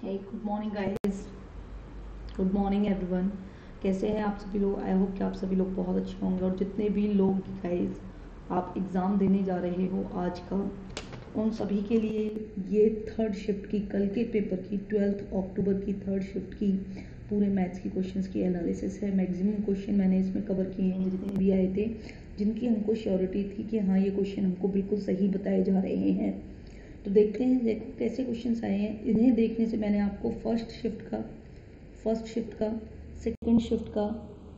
हे good morning guys, good morning everyone. कैसे हैं आप सभी लोग? आई होप कि आप सभी लोग बहुत अच्छे होंगे। और जितने भी लोग गाइस आप एग्ज़ाम देने जा रहे हो आज का, उन सभी के लिए ये थर्ड शिफ्ट की, कल के पेपर की 12 अक्टूबर की थर्ड शिफ्ट की पूरे मैथ्स की क्वेश्चंस की एनालिसिस है। मैक्सिमम क्वेश्चन मैंने इसमें कवर किए हैं जितने भी आए थे, जिनकी हमको श्योरिटी थी कि हाँ ये क्वेश्चन हमको बिल्कुल सही बताए जा रहे हैं। तो देखते हैं, देखो कैसे क्वेश्चंस आए हैं। इन्हें देखने से मैंने आपको फर्स्ट शिफ्ट का सेकंड शिफ्ट का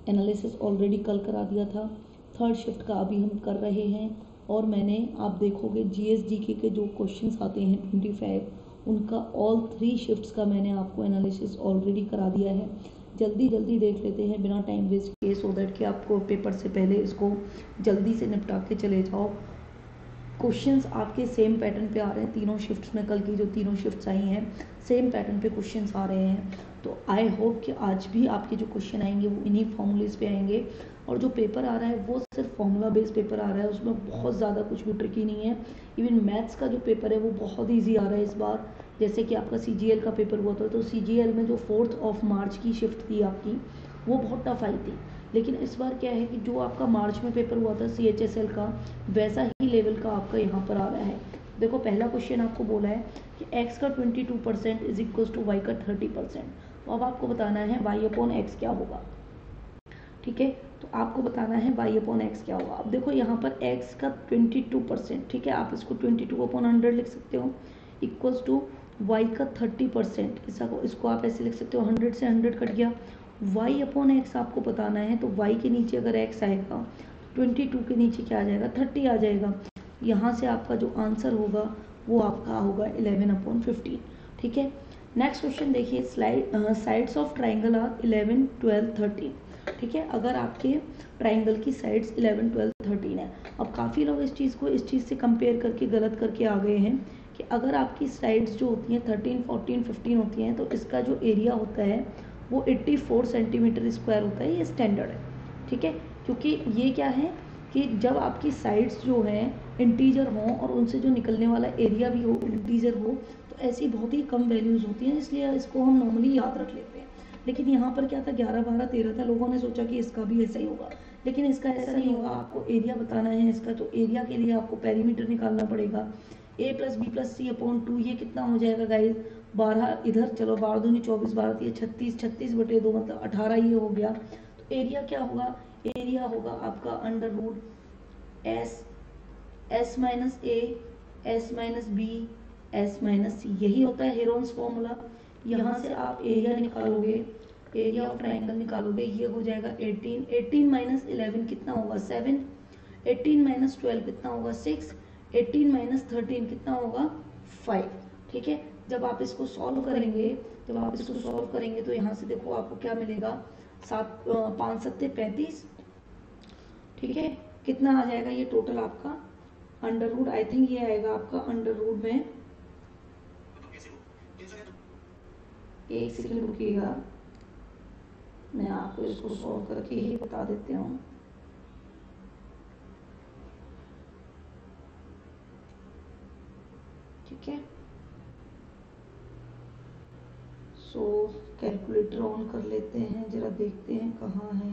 एनालिसिस ऑलरेडी कल करा दिया था। थर्ड शिफ्ट का अभी हम कर रहे हैं। और मैंने, आप देखोगे जीएसजीके के जो क्वेश्चंस आते हैं 25, उनका ऑल 3 शिफ्ट्स का मैंने आपको एनालिसिस ऑलरेडी करा दिया है। जल्दी जल्दी देख लेते हैं बिना टाइम वेस्ट किए, सो दैट कि आपको पेपर से पहले इसको जल्दी से निपटा के चले जाओ। क्वेश्चंस आपके सेम पैटर्न पे आ रहे हैं तीनों शिफ्ट्स में। कल की जो तीनों शिफ्ट्स आई हैं सेम पैटर्न पे क्वेश्चंस आ रहे हैं। तो आई होप कि आज भी आपके जो क्वेश्चन आएंगे वो इन्हीं फॉर्मूलेस पे आएंगे। और जो पेपर आ रहा है वो सिर्फ फॉर्मूला बेस्ड पेपर आ रहा है, उसमें बहुत ज़्यादा कुछ भी ट्रिकी नहीं है। इवन मैथ्स का जो पेपर है वो बहुत ईजी आ रहा है इस बार। जैसे कि आपका सीजीएल का पेपर हुआ था, तो सीजीएल में जो 4 मार्च की शिफ्ट थी आपकी, वो बहुत टफ आई थी। लेकिन इस बार क्या है कि जो आपका मार्च में पेपर हुआ था सीएचएसएल का, वैसा ही लेवल का आपका यहाँ पर आ रहा है। देखो पहला क्वेश्चन आपको बोला है कि x का 22% इज इक्वल टू y का 30%। तो अब आपको बताना है y अपॉन एक्स क्या होगा। ठीक है, तो आपको बताना है y अपॉन एक्स क्या होगा। अब देखो यहाँ पर x का 22%, ठीक है, आप इसको 22 अपॉन 100 लिख सकते हो, इक्वल्स टू y का 30%, इसको आप ऐसे लिख सकते हो, 100 से 100 कट गया। y अपॉन एक्स आपको बताना है, तो y के नीचे अगर x आएगा, 22 के नीचे क्या आ जाएगा, 30 आ जाएगा। यहाँ से आपका जो आंसर होगा वो आपका होगा 11 अपॉन 15। ठीक है, नेक्स्ट क्वेश्चन देखिए, साइड्स ऑफ ट्राइंगल आर 11, 12, 13। ठीक है, अगर आपके ट्राइंगल की साइड्स 11, 12, 13 है। अब काफ़ी लोग इस चीज़ को इस चीज़ से कंपेयर करके गलत करके आ गए हैं कि अगर आपकी साइड्स जो होती हैं 13, 14, 15 होती हैं, तो इसका जो एरिया होता है वो 84 सेंटीमीटर स्क्वायर होता है। ये स्टैंडर्ड है। ठीक है, क्योंकि ये क्या है कि जब आपकी साइड्स जो हैं इंटीजर हों और उनसे जो निकलने वाला एरिया भी हो इंटीजर हो, तो ऐसी बहुत ही कम वैल्यूज़ होती हैं, इसलिए इसको हम नॉर्मली याद रख लेते हैं। लेकिन यहाँ पर क्या था, 11, 12, 13 था। लोगों ने सोचा कि इसका भी ऐसा ही होगा, लेकिन इसका ऐसा नहीं होगा। आपको एरिया बताना है इसका, तो एरिया के लिए आपको पेरीमीटर निकालना पड़ेगा। a plus B plus C upon 2, ये कितना हो जाएगा गाइज, 12 इधर, चलो 12 दूनी 24, 12 ये 36, 36 बटे 2 मतलब 18 ये हो गया। तो एरिया क्या होगा, एरिया होगा आपका under root S minus A, S minus B, S minus C. यही होता है हेरोन्स फॉर्मूला। यहाँ से आप एरिया निकालोगे, एरिया ऑफ ट्राइंगल निकालोगे, ये हो जाएगा 18, 18 माइनस 11 कितना होगा 7, 18 माइनस 12 कितना होगा 6, 18 माइनस 13 कितना होगा 5। ठीक है, जब आप इसको सॉल्व करेंगे, तो यहाँ से देखो आपको क्या मिलेगा, 5 सत्ते 35। ठीक है, कितना आ जाएगा ये टोटल आपका अंडर रूट, आई थिंक ये आएगा आपका अंडर रूट में, एक सेकंड रुकिएगा, मैं आपको इसको सॉल्व करके ही बता देती हूँ। ठीक है, सो कैलकुलेटर ऑन कर लेते हैं, जरा देखते हैं कहाँ है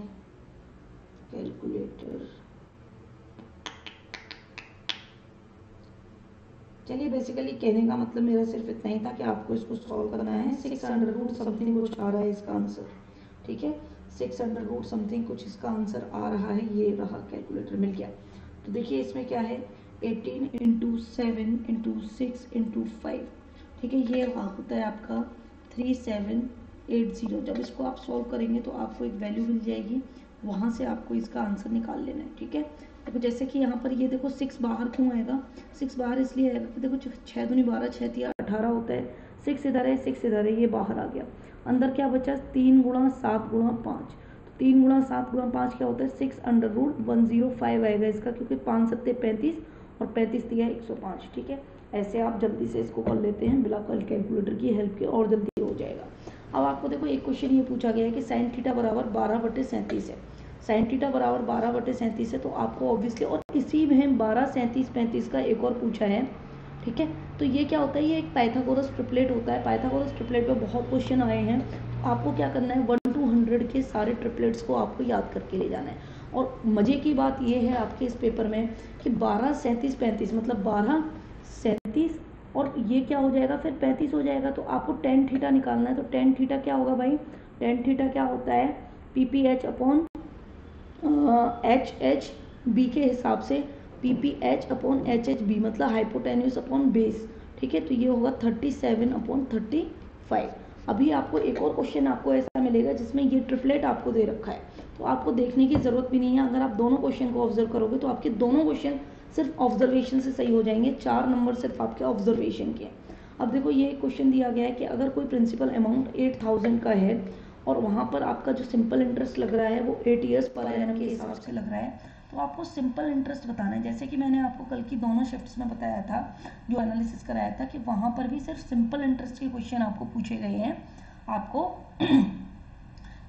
कैलकुलेटर। चलिए, बेसिकली कहने का मतलब मेरा सिर्फ इतना ही था कि आपको इसको सॉल्व करना है। 6 अंडर रूट समथिंग कुछ आ रहा है इसका आंसर। ठीक है, 6 अंडर रूट समथिंग कुछ इसका आंसर आ रहा है। ये रहा, कैलकुलेटर मिल गया। तो देखिए इसमें क्या है, 18 इंटू 7 इंटू 6 इंटू 5। ठीक है, ये होता है आपका 3780। जब इसको आप सॉल्व करेंगे तो आपको एक वैल्यू मिल जाएगी, वहाँ से आपको इसका आंसर निकाल लेना है। ठीक है, देखो जैसे कि यहाँ पर ये देखो 6 बाहर क्यों आएगा, 6 बाहर इसलिए आएगा कि देखो 6 दूनी 12, 6 तिया 18 होता है, 6 इधर है, 6 इधर है, ये बाहर आ गया। अंदर क्या बचा, 3 गुणा 7 गुणा 5। तो 3 गुणा 7 गुणा 5 क्या होता है, 6 अंडर रूट 105 आएगा इसका, क्योंकि 5 सत्ते 35 और 35 तिया 105। ठीक है, ऐसे आप जल्दी से इसको कर लेते हैं बिना कैलकुलेटर की हेल्प के, और जल्दी हो जाएगा। अब आपको देखो एक क्वेश्चन ये पूछा गया है कि साइन थीटा बराबर 12/37 है। साइन थीटा बराबर 12/37 है, तो आपको ऑब्वियसली, और इसी में 12, 37, 35 का एक और पूछा है। ठीक है, तो ये क्या होता है, ये एक पाइथागोरस ट्रिपलेट होता है। पाइथागोरस ट्रिपलेट पे बहुत क्वेश्चन आए हैं, तो आपको क्या करना है, 1 to 100 के सारे ट्रिपलेट्स को आपको याद करके ले जाना है। और मज़े की बात ये है आपके इस पेपर में कि 12, 37, 35 मतलब 12, 37 और ये क्या हो जाएगा फिर 35 हो जाएगा। तो आपको टेन थीटा निकालना है। तो टेन थीटा क्या होगा भाई, टेन थीटा क्या होता है, P P H upon H H B के हिसाब से, P P H upon H H B मतलब हाइपोटेन्यूस अपॉन बेस। ठीक है, तो ये होगा 37 अपॉन 35। अभी आपको एक और क्वेश्चन आपको ऐसा मिलेगा जिसमें ये ट्रिपलेट आपको दे रखा है, तो आपको देखने की ज़रूरत भी नहीं है। अगर आप दोनों क्वेश्चन को ऑब्जर्व करोगे तो आपके दोनों क्वेश्चन सिर्फ ऑब्जर्वेशन से सही हो जाएंगे। 4 नंबर सिर्फ आपके ऑब्जर्वेशन के। अब देखो ये क्वेश्चन दिया गया है कि अगर कोई प्रिंसिपल अमाउंट 8000 का है और वहाँ पर आपका जो सिंपल इंटरेस्ट लग रहा है वो 8 ईयर्स पर एनम के हिसाब से लग रहा है, तो आपको सिंपल इंटरेस्ट बताना है। जैसे कि मैंने आपको कल की दोनों शिफ्ट्स में बताया था, जो एनालिसिस कराया था, कि वहाँ पर भी सिर्फ सिंपल इंटरेस्ट के क्वेश्चन आपको पूछे गए हैं, आपको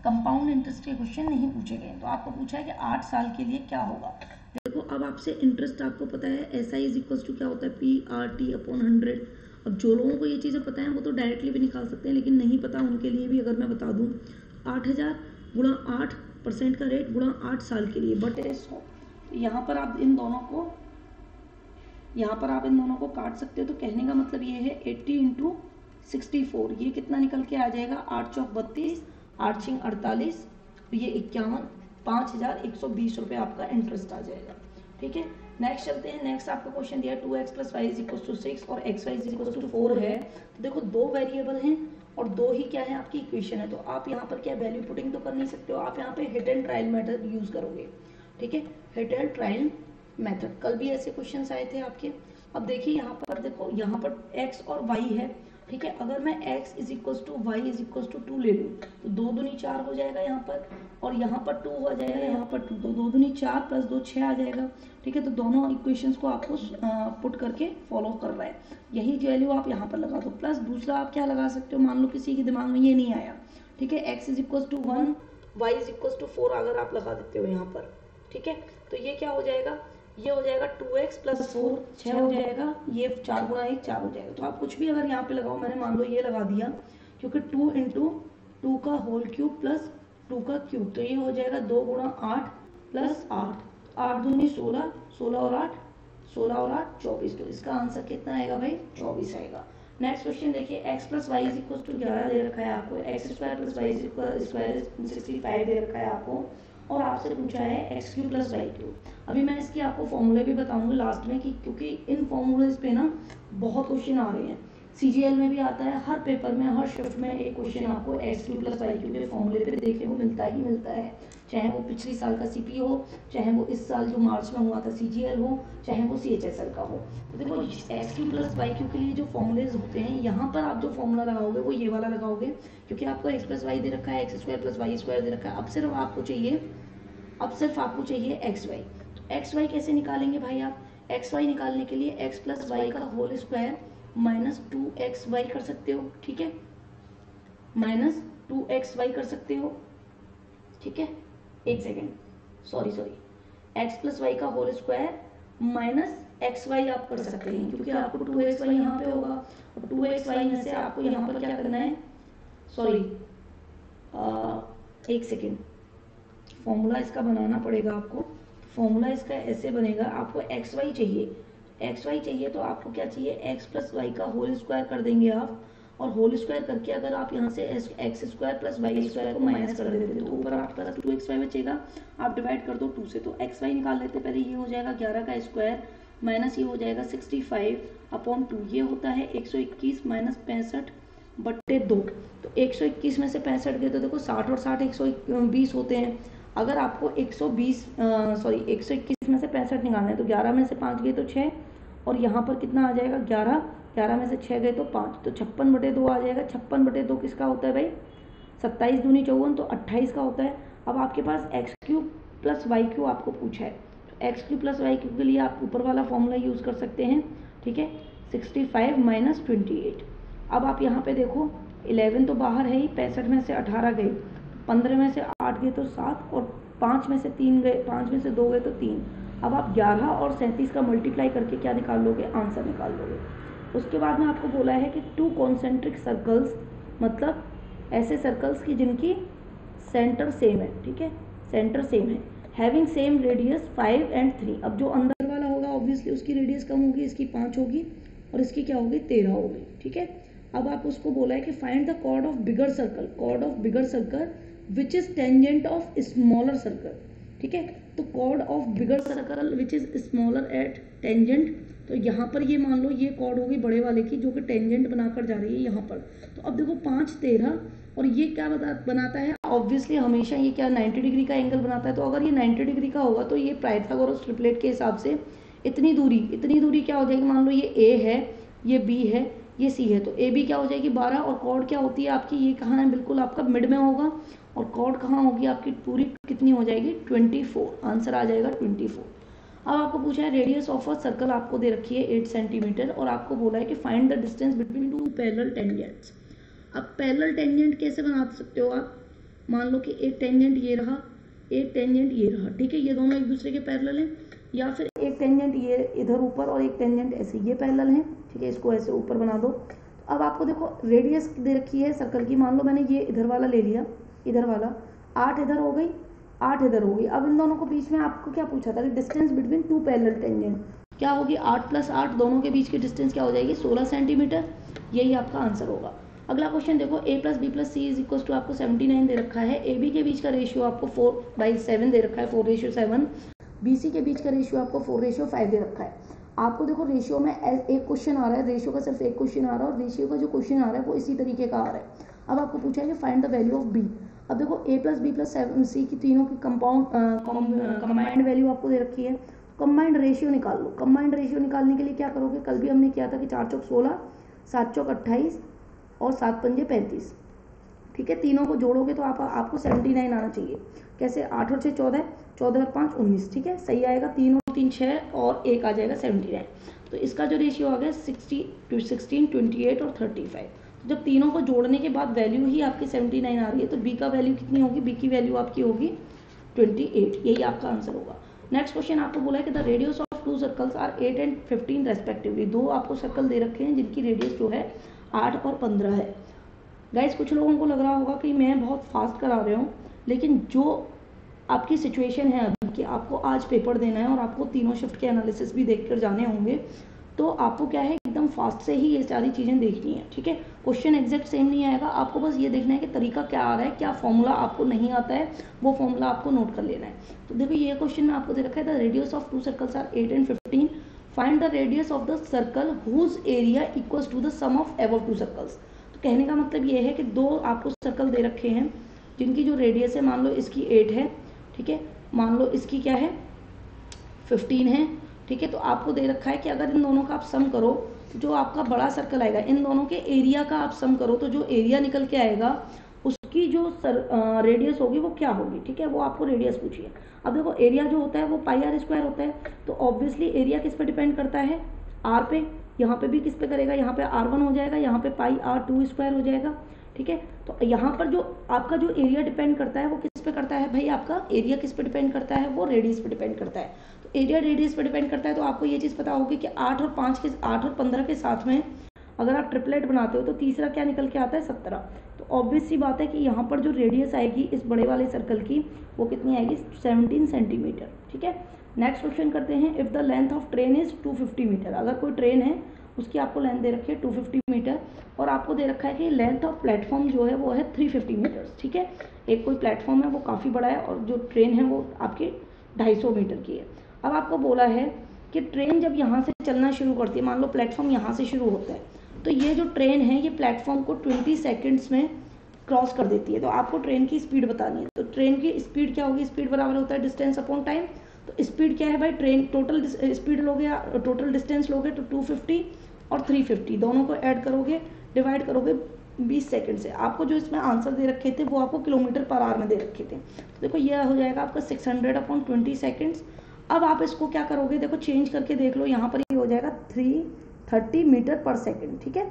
कंपाउंड इंटरेस्ट के क्वेश्चन नहीं पूछे गए। तो आपको पूछा है कि 8 साल के लिए क्या होगा। देखो अब आपसे इंटरेस्ट आपको पता है, S I is equal to क्या होता है, पी आर टी अपॉन 100। अब जो लोगों को ये चीज़ें पता है वो तो डायरेक्टली भी निकाल सकते हैं, लेकिन नहीं पता उनके लिए भी अगर मैं बता दूँ, 8000 गुणा 8% का रेट गुणा 8 साल के लिए बटे 100। यहाँ पर आप इन दोनों को काट सकते हो। तो कहने का मतलब ये है 80 इंटू 64, ये कितना निकल के आ जाएगा, 8 चौक 32, 8 छिंग 48, ये 51, 5120 रुपये आपका इंटरेस्ट आ जाएगा। ठीक है, नेक्स्ट चलते हैं। नेक्स्ट आपका क्वेश्चन दिया 2x + y = 6 और xy = 4 है। तो देखो दो वेरिएबल हैं और दो ही क्या है आपकी इक्वेशन है, तो आप यहाँ पर क्या वैल्यू पुटिंग तो कर नहीं सकते हो, आप यहाँ पे hit and trial method use करोगे। ठीक है, हिट एंड ट्रायल मेथड, कल भी ऐसे क्वेश्चन आए थे आपके। अब देखिए यहाँ पर, देखो यहाँ पर x और y है। ठीक है, अगर मैं x = y = 2 ले लूँ तो 2 दूनी 4 हो जाएगा यहाँ पर, और यहाँ पर 2 हो जाएगा, यहाँ पर 2, तो 2 दूनी 4 प्लस 2 6 आ जाएगा। ठीक है, तो दोनों इक्वेशंस को आपको पुट करके फॉलो कर रहा है। यही वैल्यू आप यहाँ पर लगा दो, प्लस दूसरा आप क्या लगा सकते हो, मान लो किसी के दिमाग में ये नहीं आया। ठीक है, x = 1 y = 4 अगर आप लगा देते हो यहाँ पर। ठीक है, तो ये क्या हो जाएगा, ये हो जाएगा 2x + 4 6 हो जाएगा, ये 4 गुणा 1 4 हो जाएगा। तो आप कुछ भी अगर यहाँ पे लगाओ, मैंने मान लो ये लगा दिया, क्योंकि 2 इंटू 2 का होल क्यूब प्लस 2 का क्यूब, तो ये हो जाएगा 2 गुणा 8 प्लस 8, 8 दूनी 16, 16 और 8 16 और 8 24। तो इसका आंसर कितना आएगा भाई, 24 आएगा। नेक्स्ट क्वेश्चन देखिए, x + y = 11 दे रखा है आपको, x² + y ² 65 दे रखा है आपको, और आपसे पूछा है x³ + y³। अभी मैं इसकी आपको फॉर्मूले भी बताऊंगी लास्ट में, कि क्योंकि इन फॉर्मूलेज पे ना बहुत क्वेश्चन आ रहे हैं, सीजीएल में भी आता है, हर पेपर में हर शिफ्ट में एक क्वेश्चन आपको x³ + y³ के फॉर्मूले पे देखने को मिलता ही मिलता है। चाहे वो पिछले साल का सीपी हो, चाहे वो इस साल जो मार्च में हुआ था सीजीएल हो, चाहे वो सीएचएसएल का हो। तो देखो x³ + y³ के लिए जो फॉर्मूलेज होते हैं, यहाँ पर आप जो फॉर्मूला लगाओगे वो ये वाला लगाओगे, क्योंकि आपको x + y दे रखा है, x² + y² दे रखा है। अब सिर्फ आपको चाहिए एक्स वाई। तो एक्स वाई कैसे निकालेंगे भाई आप, एक्स वाई निकालने के लिए x + y का होल स्क्वायर माइनस 2xy कर सकते हो। ठीक है, माइनस 2xy कर सकते हो। ठीक है, एक सेकेंड, सॉरी, x + y का होल स्क्वायर माइनस xy आप कर सकते हैं, क्योंकि आपको 2xy यहाँ पे होगा, और 2xy में से आपको यहाँ पर क्या करना है, सॉरी एक सेकेंड, फॉर्मूला इसका बनाना पड़ेगा आपको। फॉर्मूला इसका ऐसे बनेगा, आपको xy चाहिए तो आपको क्या चाहिए, x + y का होल स्क्वायर कर देंगे आप, और होल स्क्वायर करके अगर आप यहाँ से x² + y² को माइनस कर देते तो ऊपर आपके पास 2xy बचेगा, आप डिवाइड कर दो 2 से। तो xy निकाल लेते पहले, ये हो जाएगा 11 का स्क्वायर माइनस ये हो जाएगा 65/2, ये होता है 121 माइनस 65/2। तो 121 में से 65 गए तो देखो 60 और 60 120 होते हैं। अगर आपको 121 में से 65 निकालना है, तो 11 में से 5 गए तो 6, और यहाँ पर कितना आ जाएगा 11, 11 में से 6 गए तो 5, तो 56/2 आ जाएगा। 56/2 किसका होता है भाई, 27 दूनी 54, तो 28 का होता है। अब आपके पास x³ + y³ आपको पूछा है, तो x³ + y³ के लिए आप ऊपर वाला फॉर्मूला यूज़ कर सकते हैं। ठीक है, 65 माइनस 28। अब आप यहाँ पे देखो 11 तो बाहर है ही, 65 में से 18 गए, 15 में से 8 गए तो 7, और 5 में से 3 गए, 5 में से 2 गए तो 3। अब आप 11 और 37 का मल्टीप्लाई करके क्या निकाल लोगे, आंसर निकाल लोगे। उसके बाद में आपको बोला है कि 2 कॉन्सेंट्रिक सर्कल्स, मतलब ऐसे सर्कल्स की जिनकी सेंटर सेम है, ठीक है, सेंटर सेम है, हैविंग सेम रेडियस 5 एंड 3। अब जो अंदर वाला होगा ऑब्वियसली उसकी रेडियस कम होगी, इसकी 5 होगी और इसकी क्या होगी 13 होगी, ठीक है। अब आप उसको बोला है कि find the chord of bigger circle, chord of bigger circle which is tangent of smaller circle, ठीक है। तो chord of bigger circle which is smaller at tangent, तो यहाँ पर ये मान लो ये कॉर्ड होगी बड़े वाले की जो कि टेंजेंट बनाकर जा रही है यहाँ पर। तो अब देखो 5 13 और ये क्या बनाता है, ऑब्वियसली हमेशा ये क्या 90 डिग्री का एंगल बनाता है। तो अगर ये 90 डिग्री का होगा तो ये पाइथागोरस ट्रिपलेट के हिसाब से इतनी दूरी क्या हो जाएगी, मान लो ये ए है, ये बी है, ये सी है, तो ए बी क्या हो जाएगी 12 और कॉर्ड क्या होती है आपकी, ये कहाँ है, बिल्कुल आपका मिड में होगा और कॉर्ड कहाँ होगी आपकी पूरी कितनी हो जाएगी 24, आंसर आ जाएगा 24। अब आपको पूछा है रेडियस ऑफ अ सर्कल आपको दे रखी है 8 सेंटीमीटर और आपको बोला है कि find the distance between 2 parallel tangents. अब पैरेलल टेंजेंट कैसे बना सकते हो आप, मान लो कि एक टेंजेंट ये रहा, एक टेंजेंट ये रहा, ठीक है, ये दोनों एक दूसरे के पैरेलल हैं, या फिर एक टेंजेंट ये इधर ऊपर और एक टेंजेंट ऐसे ये पैरेलल हैं, ठीक है, इसको ऐसे ऊपर बना दो। तो अब आपको देखो रेडियस दे रखी है सर्कल की, मान लो मैंने ये इधर वाला ले लिया, इधर वाला 8 इधर हो गई, 8 इधर हो गई। अब इन दोनों को बीच में आपको क्या पूछा था कि डिस्टेंस बिटवीन 2 पैरेलल टेंजेंट क्या होगी, 8 + 8 दोनों के बीच की डिस्टेंस क्या हो जाएगी 16 सेंटीमीटर, यही आपका आंसर होगा। अगला क्वेश्चन देखो, a + b + c = आपको 79 दे रखा है, ए बी के बीच का रेशियो आपको 4/7 दे रखा है, 4:7, BC के बीच का रेशियो आपको 4:5 दे रखा है। आपको देखो रेशियो में एक क्वेश्चन आ रहा है, रेशियो का सिर्फ एक क्वेश्चन आ रहा है और रेशियो का जो क्वेश्चन आ रहा है वो इसी तरीके का आ रहा है। अब आपको पूछा है कि find the value of b। अब देखो a + b + c की तीनों की कंबाइंड वैल्यू आपको दे रखी है, कंबाइंड रेशियो निकाल लो। कंबाइंड रेशियो निकालने के लिए क्या करोगे, कल भी हमने किया था कि 4 × 16, 7 × 28 और 7 × 5 = 35, ठीक है, तीनों को जोड़ोगे तो आपको 79 आना चाहिए। कैसे, 8 और 6 14, 14 और 5 19, ठीक है, सही आएगा, 3 और 3 6 और 1 आ जाएगा 79। तो इसका जो रेशियो आ गया 16, 28 और 35। तो जब तीनों को जोड़ने के बाद वैल्यू ही आपकी 79 आ रही है तो बी का वैल्यू कितनी होगी, बी की वैल्यू आपकी होगी 28, यही आपका आंसर होगा। नेक्स्ट क्वेश्चन आपको बोला है कि the radius of 2 circles are 8 and 15 respectively. दो आपको सर्कल दे रखे हैं जिनकी रेडियस जो है 8 और 15 है। गाइस कुछ लोगों को लग रहा होगा कि मैं बहुत फास्ट करा रहा हूँ, लेकिन जो आपकी सिचुएशन है अभी कि आपको आज पेपर देना है और आपको तीनों शिफ्ट के एनालिसिस भी देखकर जाने होंगे, तो आपको क्या है एकदम फास्ट से ही ये सारी चीज़ें देखनी है, ठीक है। क्वेश्चन एग्जैक्ट सेम नहीं आएगा, आपको बस ये देखना है कि तरीका क्या आ रहा है, क्या फॉर्मूला आपको नहीं आता है वो फॉर्मूला आपको नोट कर लेना है। तो देखो ये क्वेश्चन में आपको दे रखा है the radius of 2 circles are 8 and 15, find the radius of the circle whose area equals to the sum of above 2 circles. तो कहने का मतलब ये है कि दो आपको सर्कल दे रखे हैं जिनकी जो रेडियस है, मान लो इसकी 8 है, ठीक है, मान लो इसकी क्या है 15 है, ठीक है। तो आपको दे रखा है कि अगर इन दोनों का आप सम करो तो जो आपका बड़ा सर्कल आएगा, इन दोनों के एरिया का आप सम करो तो जो एरिया निकल के आएगा उसकी जो रेडियस होगी वो क्या होगी, ठीक है, वो आपको रेडियस पूछी है। अब देखो एरिया जो होता है वो πr² होता है, तो ऑब्वियसली एरिया किस पे डिपेंड करता है, r पे, यहाँ पे भी किस पे करेगा, यहाँ पे r1 हो जाएगा, यहाँ पे πr² हो जाएगा, ठीक है। तो यहाँ पर जो आपका जो एरिया डिपेंड करता है वो किस पे करता है भाई, आपका एरिया किस पे डिपेंड करता है, वो रेडियस पे डिपेंड करता है। तो एरिया रेडियस पे डिपेंड करता है, तो आपको ये चीज़ पता होगी कि 8 और 15 के साथ में अगर आप ट्रिपलेट बनाते हो तो तीसरा क्या निकल के आता है 17। तो ऑब्वियस सी बात है कि यहाँ पर जो रेडियस आएगी इस बड़े वाले सर्कल की वो कितनी आएगी 17 सेंटीमीटर, ठीक है। नेक्स्ट क्वेश्चन करते हैं, if the length of train is 250 metre. अगर कोई ट्रेन है उसकी आपको लेंथ दे रखी है 250 मीटर और आपको दे रखा है कि लेंथ ऑफ प्लेटफॉर्म जो है वो है 350 मीटर्स, ठीक है। एक कोई प्लेटफॉर्म है वो काफ़ी बड़ा है और जो ट्रेन है वो आपकी 250 मीटर की है। अब आपको बोला है कि ट्रेन जब यहाँ से चलना शुरू करती है, मान लो प्लेटफॉर्म यहाँ से शुरू होता है, तो ये जो ट्रेन है ये प्लेटफॉर्म को 20 सेकेंड्स में क्रॉस कर देती है। तो आपको ट्रेन की स्पीड बतानी है, तो ट्रेन की स्पीड क्या होगी, स्पीड बराबर होता है डिस्टेंस अपॉन टाइम। तो स्पीड क्या है भाई, ट्रेन टोटल स्पीड लोगे, टोटल डिस्टेंस लोगे तो 250 और 350 दोनों को ऐड करोगे, डिवाइड करोगे 20 सेकंड से। आपको जो इसमें आंसर दे रखे थे वो आपको km/h में दे रखे थे, तो देखो ये हो जाएगा आपका 600/20 सेकेंड्स। अब आप इसको क्या करोगे, देखो चेंज करके देख लो, यहाँ पर ये हो जाएगा 330 मीटर पर सेकेंड, ठीक है,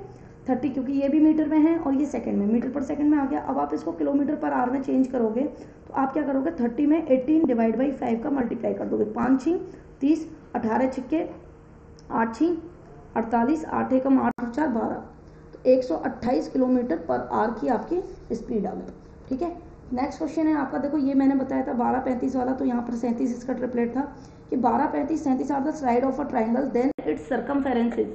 30 क्योंकि ये भी मीटर में है और ये सेकंड में, मीटर पर सेकंड में आ गया। अब आप इसको km/h में चेंज करोगे तो आप क्या करोगे, 30 में 18/5 का मल्टीप्लाई कर दोगे, 5 × 6 = 30, 18 × 6 = 8 × 48, 8 एकम 8 और 4 12, तो 128 किलोमीटर पर आवर की आपकी स्पीड आ गई। ठीक है, नेक्स्ट क्वेश्चन है आपका, देखो ये मैंने बताया था 12 35 वाला, तो यहाँ पर 37 इसका ट्रिपलेट था कि 12 35 37 are the side of a triangle then it's circumferences.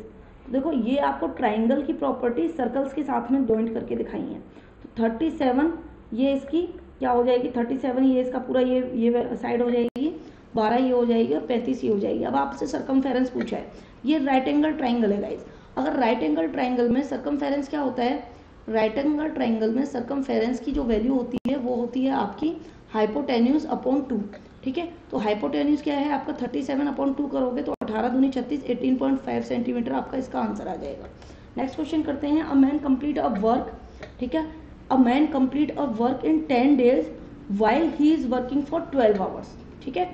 तो देखो ये आपको ट्राइंगल की प्रॉपर्टी सर्कल्स के साथ में जॉइंट करके दिखाई है। तो 37 ये इसकी क्या हो जाएगी, 37 ये इसका पूरा ये साइड हो जाएगी, 12 ये हो जाएगी और 35 ये हो जाएगी। अब आपसे सर्कमफेरेंस पूछा है, ये राइट एंगल ट्राइंगल है गाइस। अगर राइट एंगल ट्राइंगल में सर्कमफेरेंस क्या होता है, राइट एंगल ट्राइंगल में सर्कमफेरेंस की जो वैल्यू होती है वो होती है आपकी हाइपोटेन्यूज अपॉन 2। ठीक है, तो हाइपोटेन्यूज क्या है आपका 37 अपॉन 2 करोगे तो 18 दूनी 36, 18.5 सेंटीमीटर आपका इसका आंसर आ जाएगा। नेक्स्ट क्वेश्चन करते हैं, a man complete a work, ठीक है, a man complete a work in 10 days while he is working for 12 hours. ठीक है,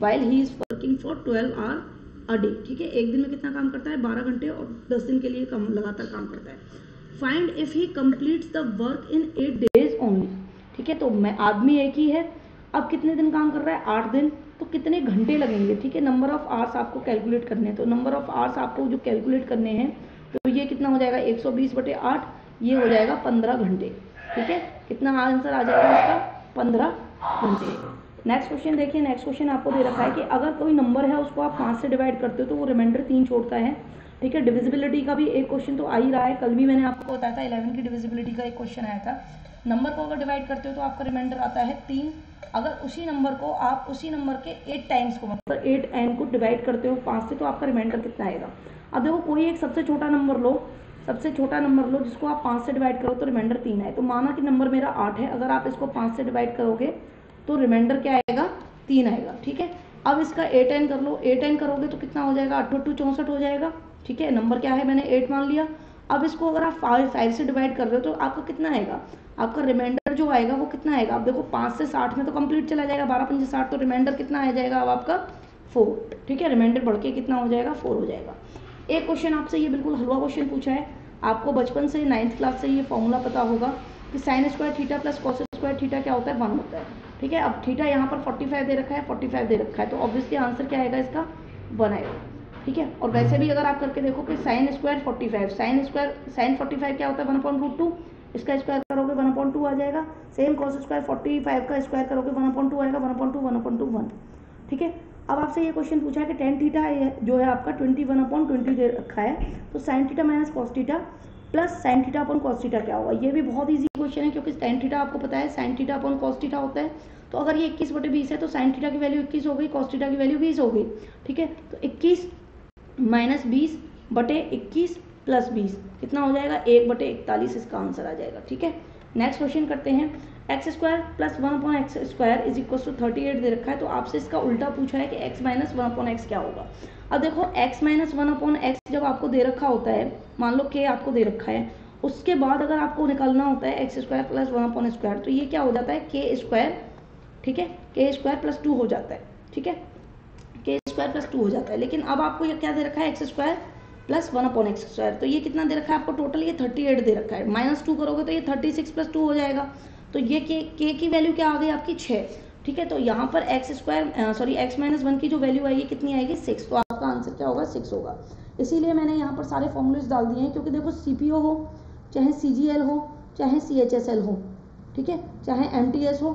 while he is working for 12 hour a day. ठीक है, एक दिन में कितना काम करता है, 12 घंटे, और 10 दिन के लिए लगातार काम करता है। Find if he completes the work in 8 days only. ठीक है, तो मैं आदमी एक ही है, अब कितने दिन काम कर रहा है, 8 दिन, तो कितने घंटे लगेंगे। ठीक है, नंबर ऑफ आवर्स आपको कैलकुलेट करने हैं, तो नंबर ऑफ आवर्स आपको जो कैलकुलेट करने हैं तो ये कितना हो जाएगा 120/8, ये हो जाएगा 15 घंटे। ठीक है, कितना आंसर आ जाएगा इसका, 15 घंटे। नेक्स्ट क्वेश्चन देखिए, नेक्स्ट क्वेश्चन आपको दे रखा है कि अगर कोई नंबर है उसको आप 5 से डिवाइड करते हो तो वो रिमाइंडर 3 छोड़ता है। ठीक है, डिविजिबिलिटी का भी एक क्वेश्चन तो आ ही रहा है, कल भी मैंने आपको बताया था 11 की डिविजिबिलिटी का एक क्वेश्चन आया था। नंबर को अगर डिवाइड करते हो तो आपका रिमाइंडर आता है 3। अगर उसी नंबर को आप उसी नंबर के 8 टाइम्स को, मतलब 8n को डिवाइड करते हो 5 से, तो आपका रिमाइंडर कितना आएगा। अब देखो कोई एक सबसे छोटा नंबर लो, सबसे छोटा नंबर लो जिसको आप 5 से डिवाइड करो तो रिमाइंडर 3 है। तो माना कि नंबर मेरा 8 है, अगर आप इसको 5 से डिवाइड करोगे तो रिमाइंडर क्या आएगा, 3 आएगा। ठीक है, अब इसका 8n कर लो, 8n करोगे तो कितना हो जाएगा, 8 8 64 हो जाएगा। ठीक है, नंबर क्या है, मैंने 8 मान लिया। अब इसको अगर आप 5 से डिवाइड कर रहे हो तो आपका कितना आएगा, आपका रिमाइंडर जो आएगा वो कितना आएगा। अब देखो 5 से 60 में तो कंप्लीट चला जाएगा, 12 5 60, तो रिमाइंडर कितना आ जाएगा अब आपका 4। ठीक है, रिमाइंडर बढ़ के कितना हो जाएगा, 4 हो जाएगा। एक क्वेश्चन आपसे ये बिल्कुल हलवा क्वेश्चन पूछा है, आपको बचपन से 9th क्लास से ये फॉर्मूला पता होगा कि sine square theta plus cos square theta क्या होता है, 1 होता है। ठीक है, अब थीटा यहाँ पर 45 दे रखा है, 45 दे रखा है, तो ऑब्वियसली आंसर क्या आएगा इसका, 1 आएगा। ठीक है, और वैसे भी अगर आप करके देखो कि साइन स्क्वायर 45, साइन 45 क्या होता है 1/√2, इसका स्क्वायर करोगे 1/2 आ जाएगा। सेम कॉस स्क्वायर 45 का स्क्वायर करोगे 1/2 आएगा, 1/2 ठीक है, अब आपसे ये क्वेश्चन पूछा है कि टेन थीटा जो है आपका 21/20 दे रखा है, तो sine theta minus cos theta plus sine theta upon cos theta क्या होगा। ये भी बहुत इजी क्वेश्चन है क्योंकि टेन थीटा आपको पता है sine theta upon cos theta होता है। तो अगर ये 21/20 है तो साइन थीटा की वैल्यू 21 हो गई, कॉस थीटा की वैल्यू 20 हो गई। ठीक है, तो 21 माइनस 20/21 प्लस 20 कितना हो जाएगा, 1/41 इसका आंसर आ जाएगा। ठीक है, नेक्स्ट क्वेश्चन करते हैं, X square plus 1/x² is equal to 38 दे रखा है, तो आपसे इसका उल्टा पूछा है कि x माइनस 1/x क्या होगा। अब देखो x माइनस 1/x जब आपको दे रखा होता है, मान लो k आपको दे रखा है, उसके बाद अगर आपको निकालना होता है x स्क्वायर प्लस 1/² तो ये क्या हो जाता है k स्क्वायर। ठीक है, k स्क्वायर प्लस 2 हो जाता है। ठीक है, k स्क्वायर प्लस 2 हो जाता है, लेकिन अब आपको ये क्या दे रखा है x स्क्वायर प्लस 1/x², तो ये कितना दे रखा है आपको, टोटल ये 38 दे रखा है। -2 करोगे तो ये 36 प्लस 2 हो जाएगा, तो ये k की वैल्यू क्या आ गई आपकी 6। ठीक है, तो यहाँ पर x माइनस 1 की जो वैल्यू आएगी कितनी आएगी 6, तो आपका आंसर क्या होगा 6 होगा। इसीलिए मैंने यहाँ पर सारे फॉर्मूलेस डाल दिए हैं, क्योंकि देखो CPO हो चाहे CGL हो चाहे CHSL हो, ठीक है, चाहे MTS हो,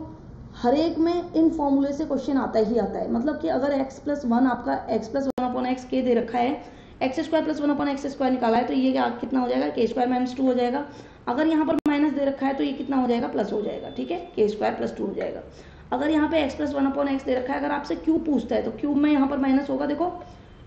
हर एक में इन फॉर्मूले से क्वेश्चन आता ही आता है। मतलब कि अगर x प्लस 1 आपका x प्लस 1/x k दे रखा है, एक्स स्क्वायर प्लस 1/x² निकाला है, तो ये कितना हो जाएगा k स्क्वायर माइनस 2 हो जाएगा। अगर यहाँ पर माइनस दे रखा है तो ये कितना हो जाएगा, प्लस हो जाएगा। ठीक है, k स्क्वायर प्लस 2 हो जाएगा। अगर यहाँ पे x प्लस 1/x दे रखा है, अगर आपसे क्यूब पूछता है तो क्यूब में यहाँ पर माइनस होगा। देखो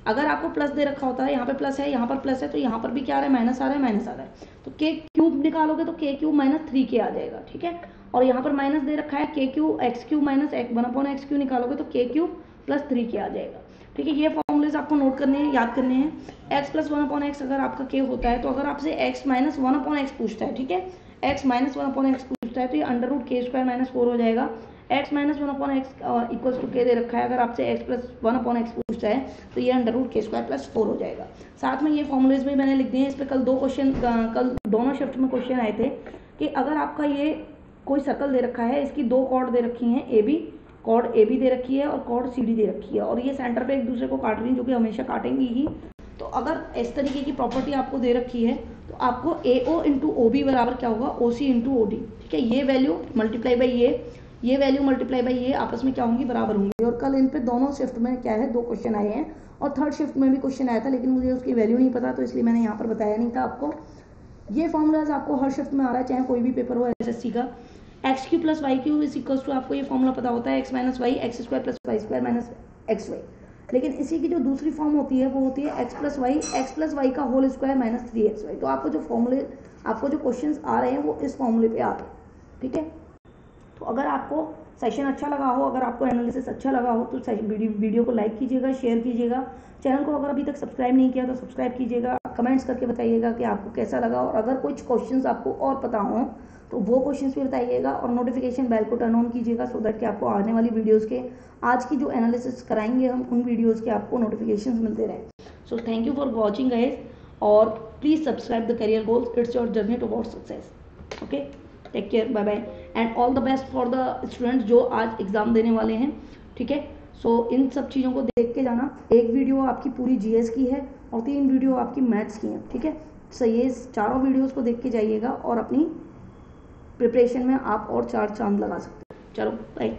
अगर आपको प्लस दे रखा होता है, यहाँ पे प्लस है, यहाँ पर प्लस है, तो यहाँ पर भी क्या आ रहा है, माइनस आ रहा है, माइनस आ रहा है, तो k क्यूब निकालोगे तो k क्यूब माइनस 3k आ जाएगा। ठीक है, और यहाँ पर माइनस दे रखा है, k cube x cube minus 1/x³ निकालोगे तो k क्यूब प्लस 3k आ जाएगा। ठीक है, ये फॉर्मूलेज आपको नोट करने हैं, याद करने हैं। x प्लस 1/x अगर आपका k होता है, तो अगर आपसे x माइनस 1/x पूछता है, ठीक है, x माइनस 1/x पूछता है, तो ये √k² माइनस 4 हो जाएगा। x minus 1/x equals to k दे रखा है, अगर आपसे x प्लस 1/x पूछता है तो ये √k² प्लस 4 हो जाएगा। साथ में ये फॉर्मूलेज भी मैंने लिख दिए हैं, इस पर कल दोनों शिफ्ट में क्वेश्चन आए थे कि अगर आपका ये कोई सर्कल दे रखा है, इसकी 2 कॉर्ड दे रखी हैं, कॉर्ड AB दे रखी है और कॉर्ड CD दे रखी है, और ये सेंटर पे एक दूसरे को काट रही है, जो कि हमेशा काटेंगी ही। तो अगर इस तरीके की प्रॉपर्टी आपको दे रखी है तो आपको AO इंटू OB बराबर क्या होगा, OC इंटू OD। ठीक है, ये वैल्यू मल्टीप्लाई बाई ये वैल्यू मल्टीप्लाई बाई ये आपस में क्या होंगी, बराबर होंगी। और कल इन पे दोनों शिफ्ट में क्या है 2 क्वेश्चन आए हैं, और थर्ड शिफ्ट में भी क्वेश्चन आया था, लेकिन मुझे उसकी वैल्यू नहीं पता, तो इसलिए मैंने यहाँ पर बताया नहीं था आपको। ये फॉर्मूलाज आपको हर शिफ्ट में आ रहा है, चाहे कोई भी पेपर हो SSC का। X cube plus Y cube is equals to, आपको ये फॉर्मूला पता होता है, X minus Y X square plus Y square minus X Y. लेकिन इसी की जो दूसरी फॉर्म होती है वो होती है एक्स प्लस वाई का होल स्क्वायर माइनस 3xy। तो आपको जो फॉर्मूले, आपको जो क्वेश्चंस आ रहे हैं वो इस फॉर्मूले पे आ रहे हैं। ठीक है, तो अगर आपको सेशन अच्छा लगा हो, अगर आपको एनालिसिस अच्छा लगा हो तो वीडियो को लाइक कीजिएगा, शेयर कीजिएगा। चैनल को अगर अभी तक सब्सक्राइब नहीं किया तो सब्सक्राइब कीजिएगा, कमेंट्स करके बताइएगा कि आपको कैसा लगा, और अगर कुछ क्वेश्चंस आपको और पता हो तो वो क्वेश्चंस भी बताइएगा, और नोटिफिकेशन बेल को टर्न ऑन कीजिएगा सो दैट कि आपको आने वाली वीडियोज़ के, आज की जो एनालिसिस कराएंगे हम, उन वीडियोज़ के आपको नोटिफिकेशन मिलते रहें। So thank you for watching guys, और please subscribe the career goals, it's your journey towards success. Okay, take care, bye bye, and all the best for the students जो आज एग्जाम देने वाले हैं। ठीक है, सो इन सब चीज़ों को देख के जाना। एक वीडियो आपकी पूरी GS की है और 3 वीडियो आपकी मैथ्स की हैं। ठीक है, सो ये चारों वीडियोस को देख के जाइएगा और अपनी प्रिपरेशन में आप और 4 चांद लगा सकते हैं। चलो बाय।